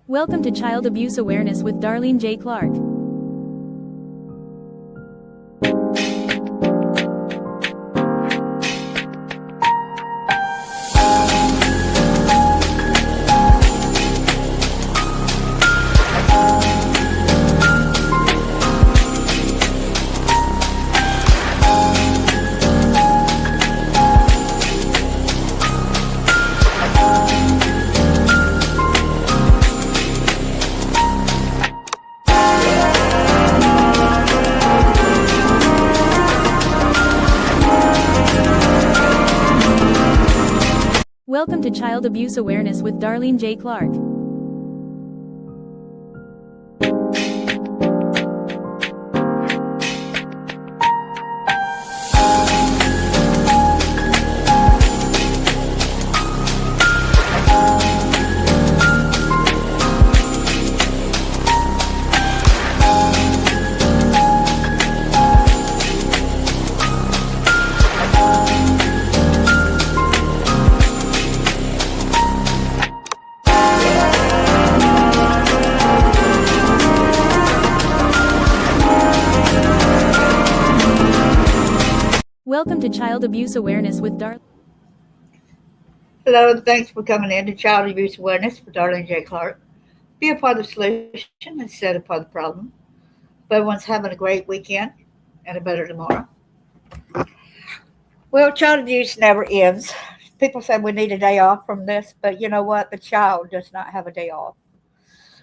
Welcome to Child Abuse Awareness with Darlene J. Clark. Welcome to Child Abuse Awareness with Darlene J. Clark. Welcome to Child Abuse Awareness with Darlene. Hello, and thanks for coming in to Child Abuse Awareness with Darlene J. Clark. Be a part of the solution instead of part of the problem. Hope everyone's having a great weekend and a better tomorrow. Well, child abuse never ends. People say we need a day off from this, but you know what? The child does not have a day off.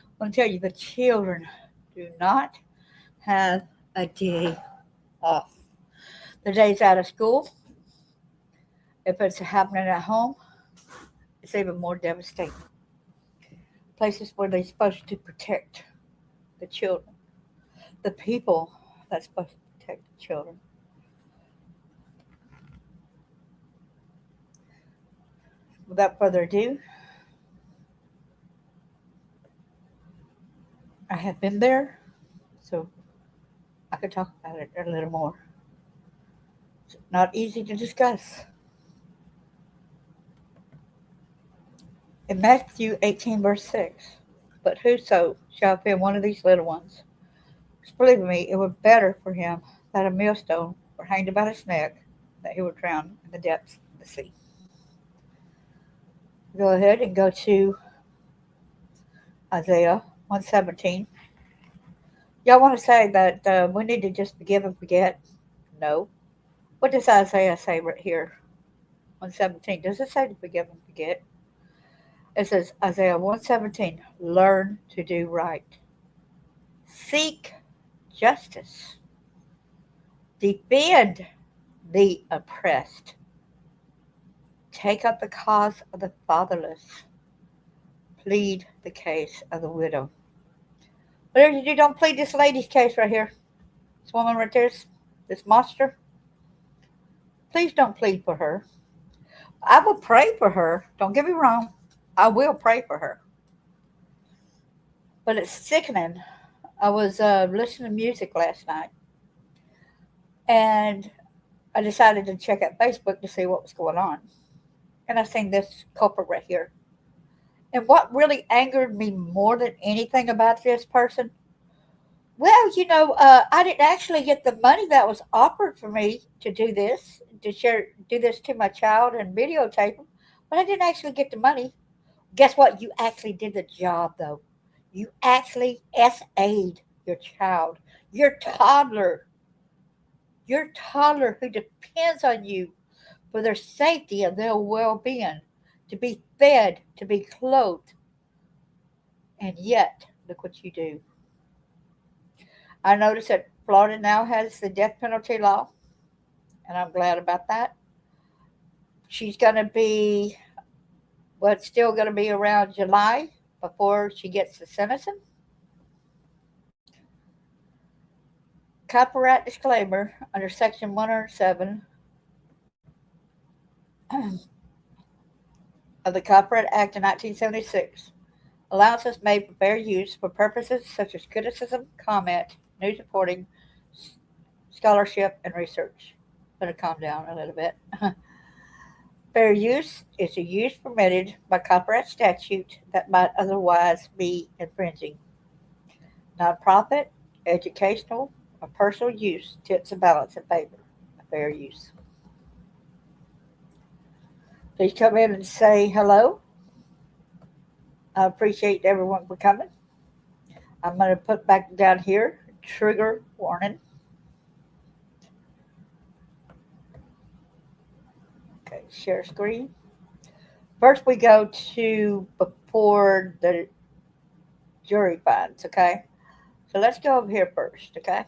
I'm going to tell you, the children do not have a day off. The day's out of school. If it's happening at home, it's even more devastating. Places where they're supposed to protect the children, the people that's supposed to protect the children. Without further ado, I have been there, so I could talk about it a little more. It's not easy to discuss. In Matthew 18, verse 6, but whoso shall offend one of these little ones, believe me, it were better for him that a millstone were hanged about his neck, that he would drown in the depths of the sea. Go ahead and go to Isaiah 1:17. Y'all want to say that we need to just forgive and forget? No. What does Isaiah say right here? 1:17. Does it say to forgive and forget? It says, Isaiah 1:17, learn to do right. Seek justice. Defend the oppressed. Take up the cause of the fatherless. Plead the case of the widow. Whatever you do, don't plead this lady's case right here. This woman right there, this monster. Please don't plead for her. I will pray for her. Don't get me wrong. I will pray for her. But it's sickening. I was listening to music last night. And I decided to check out Facebook to see what was going on. And I seen this culprit right here. And what really angered me more than anything about this person, well, I didn't actually get the money that was offered for me to do this, do this to my child and videotape him, but I didn't actually get the money. Guess what? You actually did the job, though. You actually SA'd your child, your toddler who depends on you for their safety and their well-being, to be fed, to be clothed. And yet, look what you do. I noticed that Florida now has the death penalty law, and I'm glad about that. She's going to be, it's still going to be around July before she gets the sentencing. Copyright disclaimer under Section 107 of the Copyright Act of 1976. Allowances made for fair use for purposes such as criticism, comment, news reporting, scholarship, and research. Better calm down a little bit. Fair use is a use permitted by copyright statute that might otherwise be infringing. Nonprofit, educational, or personal use tips a balance in favor of fair use. Please come in and say hello. I appreciate everyone for coming. I'm going to put back down here, trigger warning. Okay, share screen. First, we go to before the jury finds, okay? So let's go over here first, okay?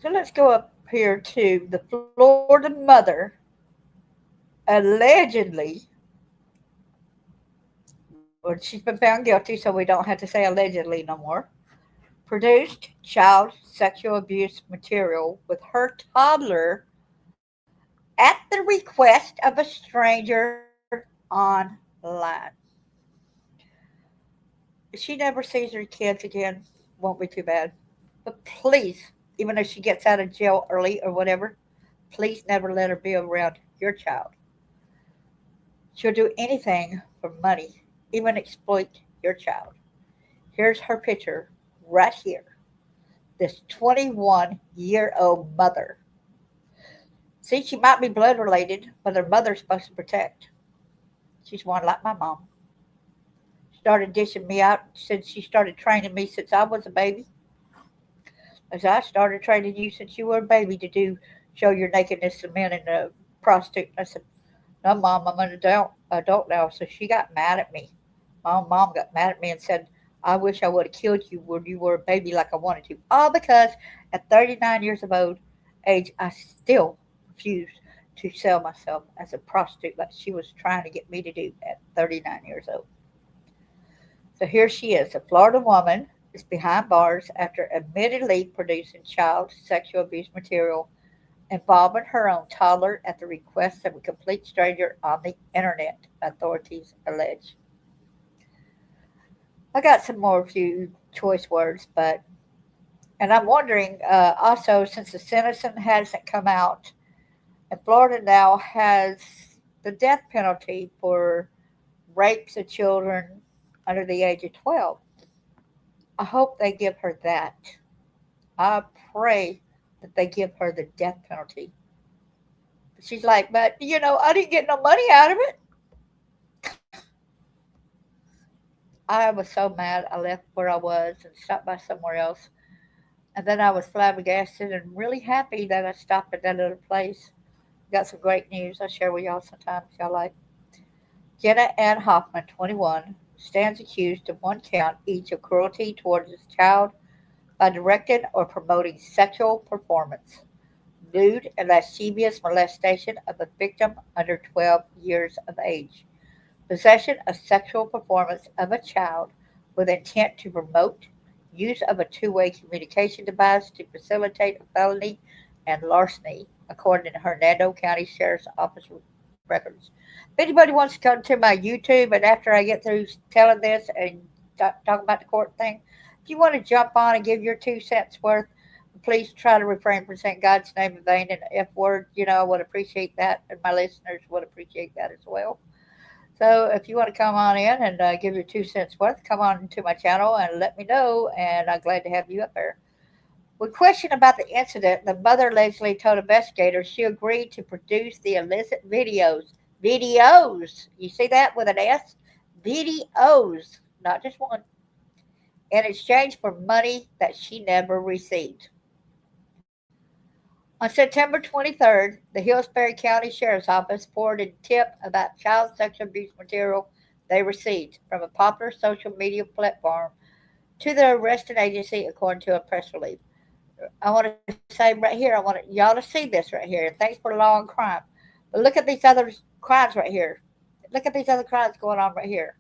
So let's go up here to the Florida mother allegedly, well, she's been found guilty, so we don't have to say allegedly no more, produced child sexual abuse material with her toddler at the request of a stranger online. If she never sees her kids again, won't be too bad. But please, even if she gets out of jail early or whatever, please never let her be around your child. She'll do anything for money, even exploit your child. Here's her picture right here. This 21-year-old mother. See, she might be blood related, but her mother's supposed to protect. She's one like my mom. Started dishing me out since she started training me since I was a baby. As I started training you since you were a baby to do show your nakedness to men and a prostitute. I said, no, Mom, I'm an adult now. So she got mad at me. My mom got mad at me and said, I wish I would have killed you when you were a baby like I wanted to. All because at 39 years of age, I still refused to sell myself as a prostitute like she was trying to get me to do at 39 years old. So here she is, a Florida woman is behind bars after admittedly producing child sexual abuse material involving her own toddler at the request of a complete stranger on the internet, authorities allege. I got some more few choice words, and I'm wondering also, since the sentencing hasn't come out, and Florida now has the death penalty for rapes of children under the age of 12. I hope they give her that. I pray that they give her the death penalty. But she's like, but I didn't get no money out of it. I was so mad. I left where I was and stopped by somewhere else. And then I was flabbergasted and really happy that I stopped at that other place. Got some great news I'll share with y'all sometimes. Y'all like. Jenna and Hoffman, 21, stands accused of one count each of cruelty towards his child by directing or promoting sexual performance, lewd and lascivious molestation of a victim under 12 years of age, possession of sexual performance of a child with intent to promote, use of a two-way communication device to facilitate a felony, and larceny, according to Hernando County Sheriff's Office records. If anybody wants to come to my YouTube, and after I get through telling this and talk about the court thing, if you want to jump on and give your 2 cents worth, please try to refrain from saying God's name in vain and F word. I would appreciate that, and my listeners would appreciate that as well. So if you want to come on in and give your 2 cents worth, come on to my channel and let me know, and I'm glad to have you up there. With question about the incident, the mother allegedly told investigators she agreed to produce the illicit videos. Videos! You see that with an S? Videos, not just one. In exchange for money that she never received. On September 23rd, the Hillsborough County Sheriff's Office forwarded a tip about child sexual abuse material they received from a popular social media platform to the arresting agency, according to a press release. I want to say right here, I want y'all to see this right here. Thanks for law and crime. But look at these other crimes right here. Look at these other crimes going on right here.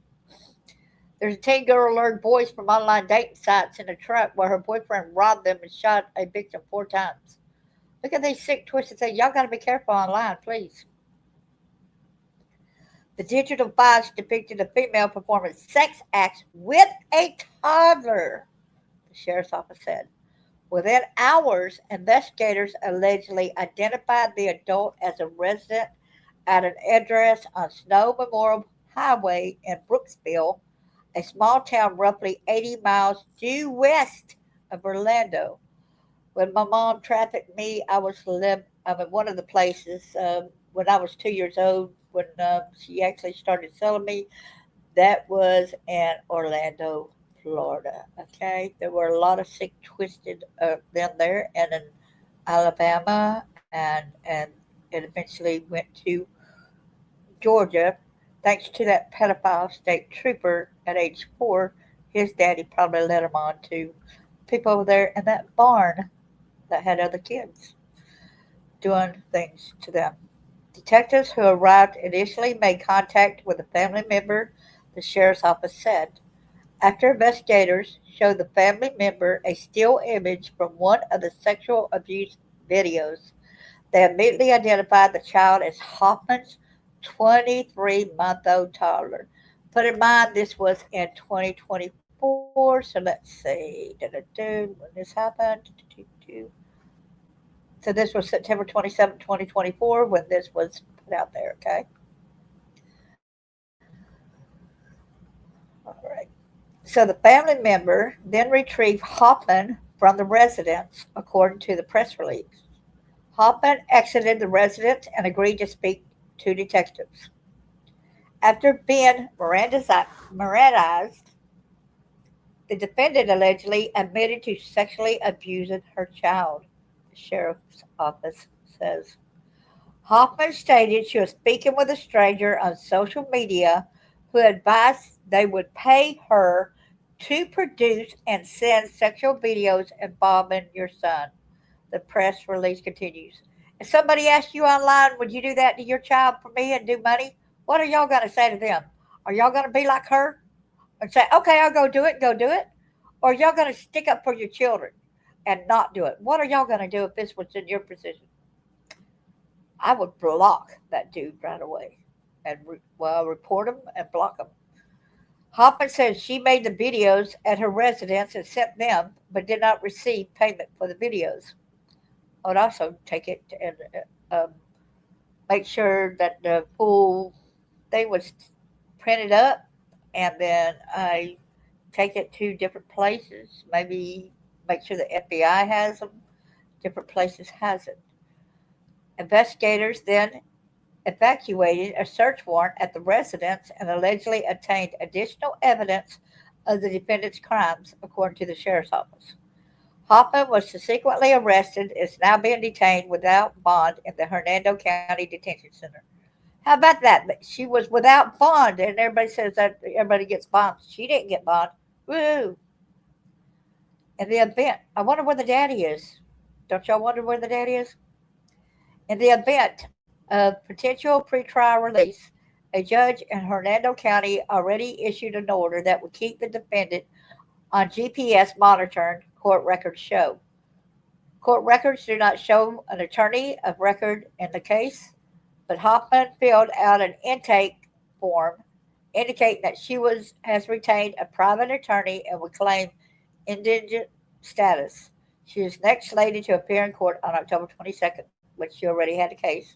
There's a teen girl lured boys from online dating sites in a truck where her boyfriend robbed them and shot a victim 4 times. Look at these sick, twisted things. Y'all got to be careful online, please. The digital files depicted a female performing sex acts with a toddler, the sheriff's office said. Within hours, investigators allegedly identified the adult as a resident at an address on Snow Memorial Highway in Brooksville, a small town roughly 80 miles due west of Orlando. When my mom trafficked me, I'm in one of the places when I was 2 years old. When she actually started selling me, that was in Orlando, Florida. Okay, there were a lot of sick, twisted them there, and in Alabama, and it eventually went to Georgia. Thanks to that pedophile state trooper at age 4, his daddy probably led him on to people over there in that barn that had other kids doing things to them. Detectives who arrived initially made contact with a family member, the sheriff's office said. After investigators showed the family member a still image from one of the sexual abuse videos, they immediately identified the child as Hoffman's 23-month-old toddler. Put in mind, this was in 2024, so let's see. When this happened. So this was September 27, 2024, when this was put out there, okay? All right. So the family member then retrieved Hoffman from the residence, according to the press release. Hoffman exited the residence and agreed to speak to detectives. After being Mirandized, the defendant allegedly admitted to sexually abusing her child, the sheriff's office says. Hoffman stated she was speaking with a stranger on social media who advised they would pay her to produce and send sexual videos involving your son. The press release continues. If somebody asks you online, would you do that to your child for me and do money? What are y'all going to say to them? Are y'all going to be like her and say, okay, I'll go do it? Or are y'all going to stick up for your children and not do it? What are y'all going to do if this was in your position? I would block that dude right away and report him and block him. Hoffman says she made the videos at her residence and sent them, but did not receive payment for the videos. I would also take it and make sure that the full thing was printed up, and then I take it to different places. Maybe make sure the FBI has them. Different places has it. Investigators then evacuated a search warrant at the residence and allegedly obtained additional evidence of the defendant's crimes, according to the sheriff's office. Hoffman was subsequently arrested and is now being detained without bond in the Hernando County Detention Center. How about that? She was without bond, and everybody says that everybody gets bond. She didn't get bond. Woo! In the event, I wonder where the daddy is. Don't y'all wonder where the daddy is? In the event of potential pretrial release, a judge in Hernando County already issued an order that would keep the defendant on GPS monitoring, court records show. Court records do not show an attorney of record in the case, but Hoffman filled out an intake form indicating that has retained a private attorney and would claim indigent status. She is next slated to appear in court on October 22nd, which she already had a case.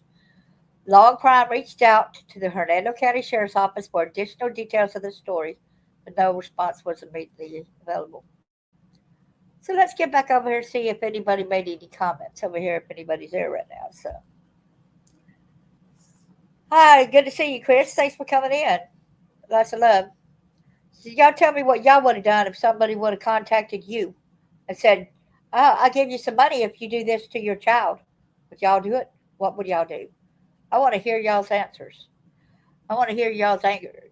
Law and Crime reached out to the Hernando County Sheriff's Office for additional details of the story, but no response was immediately available. So let's get back over here and see if anybody made any comments over here, if anybody's there right now. So, hi, good to see you, Chris. Thanks for coming in. Lots of love. So y'all tell me what y'all would have done if somebody would have contacted you and said, I'll give you some money if you do this to your child. Would y'all do it? What would y'all do? I want to hear y'all's answers. I want to hear y'all's anger.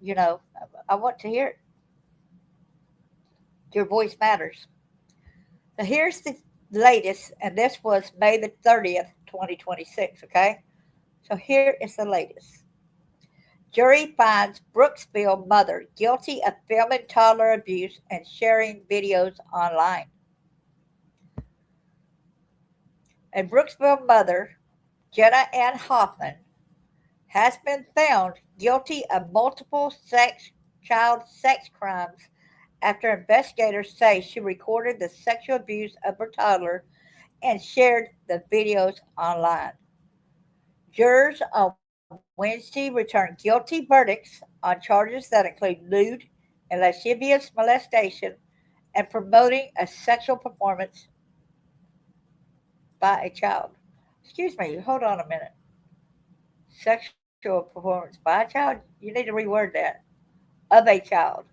I want to hear it. Your voice matters. So here's the latest, and this was May the 30th, 2026, okay? So here is the latest. Jury finds Brooksville mother guilty of filming toddler abuse and sharing videos online. A Brooksville mother, Jenna Ann Hoffman, has been found guilty of multiple child sex crimes after investigators say she recorded the sexual abuse of her toddler and shared the videos online. Jurors on Wednesday returned guilty verdicts on charges that include lewd and lascivious molestation and promoting a sexual performance by a child. Excuse me, hold on a minute. Sexual performance by a child? You need to reword that. Of a child.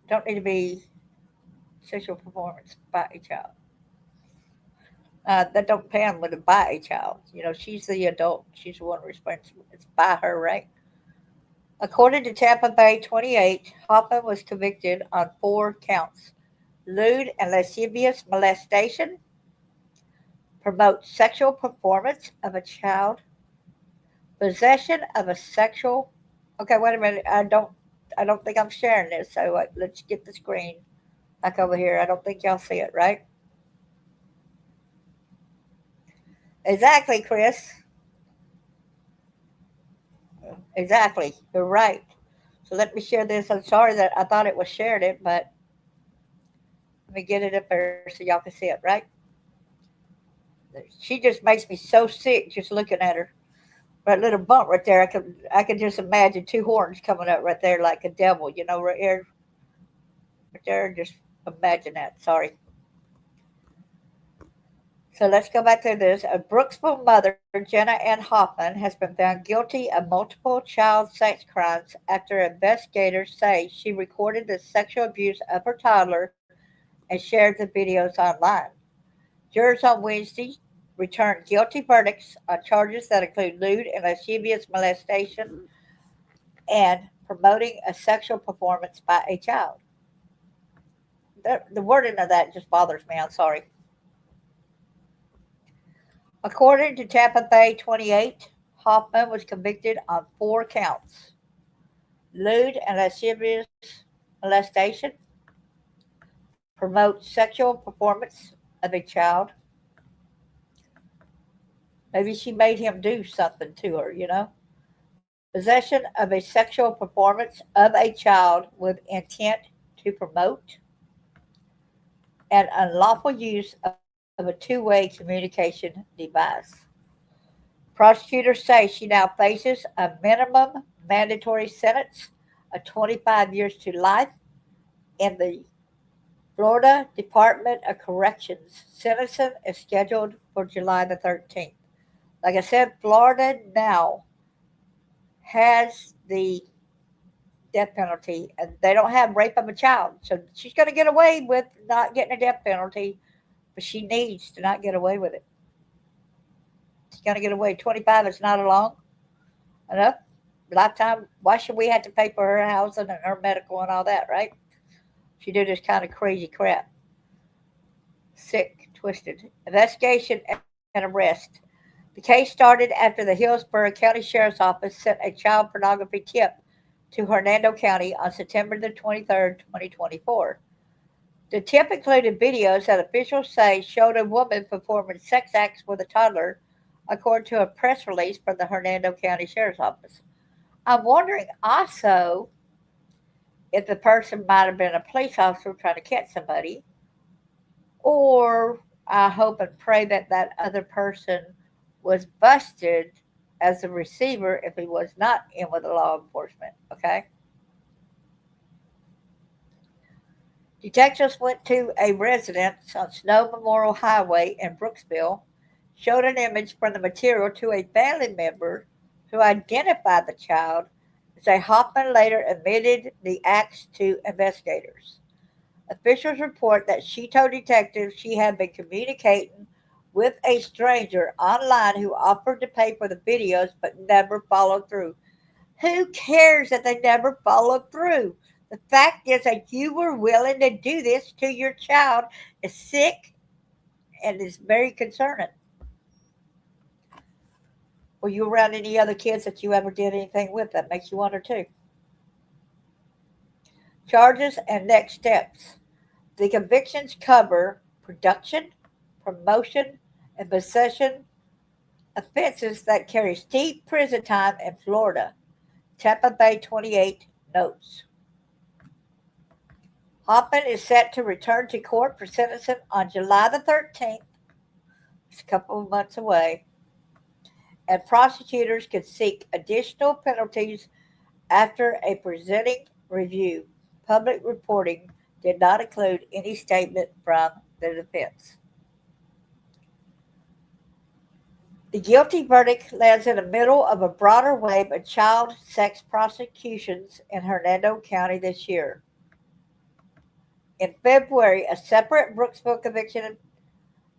Don't need to be sexual performance by a child. That don't pan with a by a child. You know, she's the adult. She's the one responsible. It's by her, right? According to Tampa Bay 28, Hoffman was convicted on 4 counts: lewd and lascivious molestation, promote sexual performance of a child, possession of a sexual. Okay, wait a minute. I don't think I'm sharing this. So let's get the screen back over here. I don't think y'all see it, right? Exactly, Chris. Exactly. You're right. So let me share this. I'm sorry that I thought it was shared it, but let me get it up there so y'all can see it, right? She just makes me so sick just looking at her. That little bump right there, I could just imagine 2 horns coming up right there like a devil, right here, right there. Just imagine that. Sorry. So let's go back to this. A Brooksville mother, Jenna Ann Hoffman, has been found guilty of multiple child sex crimes after investigators say she recorded the sexual abuse of her toddler and shared the videos online. Jurors on Wednesday returned guilty verdicts on charges that include lewd and lascivious molestation and promoting a sexual performance by a child. The wording of that just bothers me. I'm sorry. According to Tampa Bay 28, Hoffman was convicted on 4 counts: lewd and lascivious molestation, promote sexual performance of a child. Maybe she made him do something to her. Possession of a sexual performance of a child with intent to promote, and unlawful use of a two-way communication device. Prosecutors say she now faces a minimum mandatory sentence of 25 years to life in the Florida Department of Corrections. Sentencing is scheduled for July the 13th. Like I said, Florida now has the death penalty, and they don't have rape of a child. So she's going to get away with not getting a death penalty, but she needs to not get away with it. She's going to get away. 25 is not a long enough lifetime. Why should we have to pay for her housing and her medical and all that, right? She did this kind of crazy crap. Sick, twisted. Investigation and arrest. The case started after the Hillsborough County Sheriff's Office sent a child pornography tip to Hernando County on September the 23rd, 2024. The tip included videos that officials say showed a woman performing sex acts with a toddler, according to a press release from the Hernando County Sheriff's Office. I'm wondering also if the person might have been a police officer trying to catch somebody, or I hope and pray that that other person was busted as a receiver if he was not in with the law enforcement. Okay. Detectives went to a residence on Snow Memorial Highway in Brooksville, showed an image from the material to a family member who identified the child as a Hoffman later admitted the acts to investigators. Officials report that she told detectives she had been communicating with a stranger online who offered to pay for the videos but never followed through. Who cares that they never followed through? The fact is that you were willing to do this to your child is sick and is very concerning. Were you around any other kids that you ever did anything with that makes you wonder too? Charges and next steps. The convictions cover production, promotion, and possession offenses that carry steep prison time in Florida. Tampa Bay 28 notes. Hoffman is set to return to court for sentencing on July the 13th. It's a couple of months away. And prosecutors could seek additional penalties after a presenting review. Public reporting did not include any statement from the defense. The guilty verdict lands in the middle of a broader wave of child sex prosecutions in Hernando County this year. In February, a separate Brooksville conviction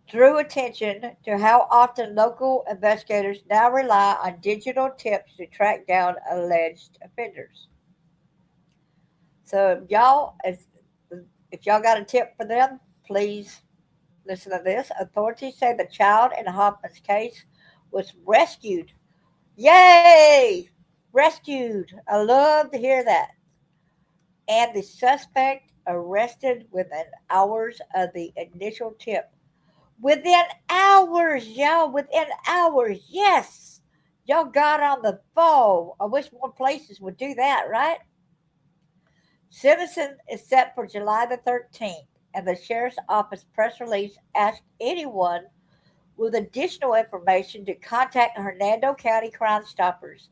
drew attention to how often local investigators now rely on digital tips to track down alleged offenders. So, if y'all got a tip for them, please listen to this. Authorities say the child in Hoffman's case was rescued. Yay! Rescued. I love to hear that. And the suspect arrested within hours of the initial tip. Within hours, y'all. Within hours. Yes. Y'all got on the phone. I wish more places would do that, right? Sentencing is set for July the 13th, and the Sheriff's Office press release asked anyone with additional information to contact Hernando County Crime Stoppers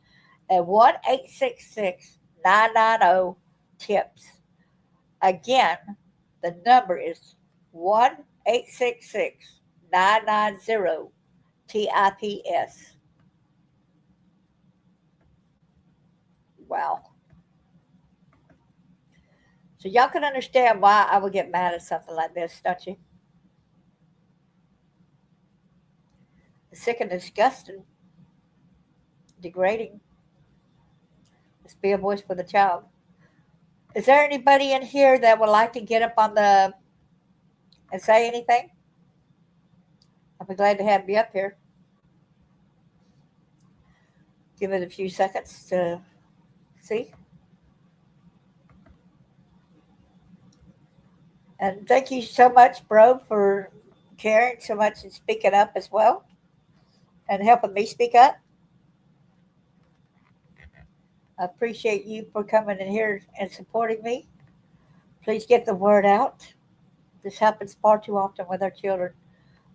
at 1-866-990-TIPS. Again, the number is 1-866-990-TIPS. Wow. So y'all can understand why I would get mad at something like this, don't you? It's sick and disgusting, degrading. Let's be a voice for the child. Is there anybody in here that would like to get up on the and say anything? I'll be glad to have you up here. Give it a few seconds to see. And thank you so much, bro, for caring so much and speaking up as well and helping me speak up. I appreciate you for coming in here and supporting me. Please get the word out. This happens far too often with our children.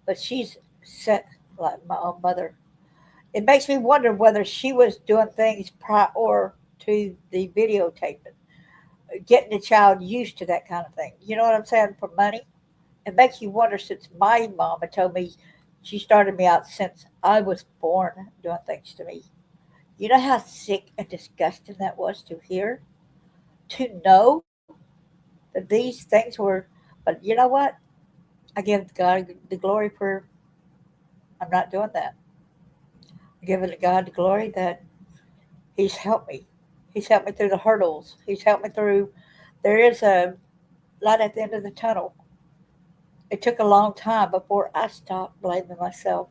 But she's set like my own mother. It makes me wonder whether she was doing things prior to the videotaping, getting the child used to that kind of thing. You know what I'm saying? For money. It makes you wonder, since my mom had told me she started me out since I was born doing things to me. You know how sick and disgusting that was to hear? To know that these things were, but you know what? I give God the glory for I'm not doing that. I give it to God the glory that He's helped me. He's helped me through the hurdles. He's helped me through. There is a light at the end of the tunnel. It took a long time before I stopped blaming myself.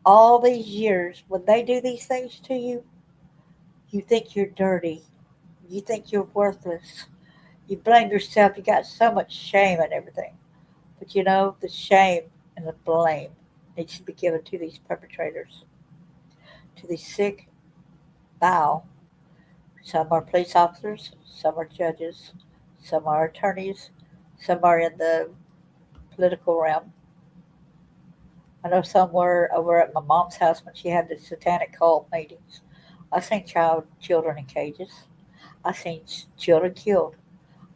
All these years, when they do these things to you, you think you're dirty. You think you're worthless. You blame yourself. You got so much shame and everything. But you know, the shame and the blame needs to be given to these perpetrators, to these sick, foul. Some are police officers, some are judges, some are attorneys, some are in the political realm. I know some were over at my mom's house when she had the satanic cult meetings. I seen children in cages. I seen children killed.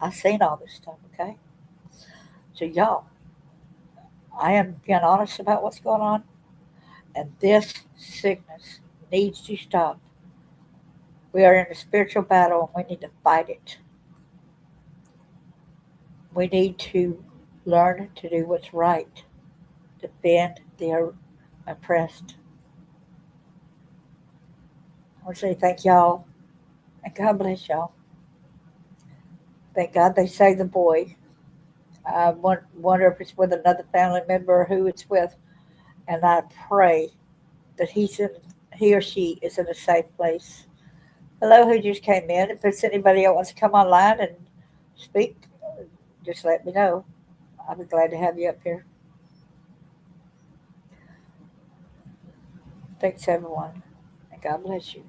I seen all this stuff. Okay, so y'all, I am being honest about what's going on, and this sickness needs to stop. We are in a spiritual battle, and we need to fight it. We need to learn to do what's right, defend the oppressed. I want to say thank y'all, and God bless y'all. Thank God they saved the boy. I wonder if it's with another family member or who it's with, and I pray that he or she is in a safe place. Hello, who just came in? If there's anybody that wants to come online and speak, just let me know. I'll be glad to have you up here. Thanks, everyone, and God bless you.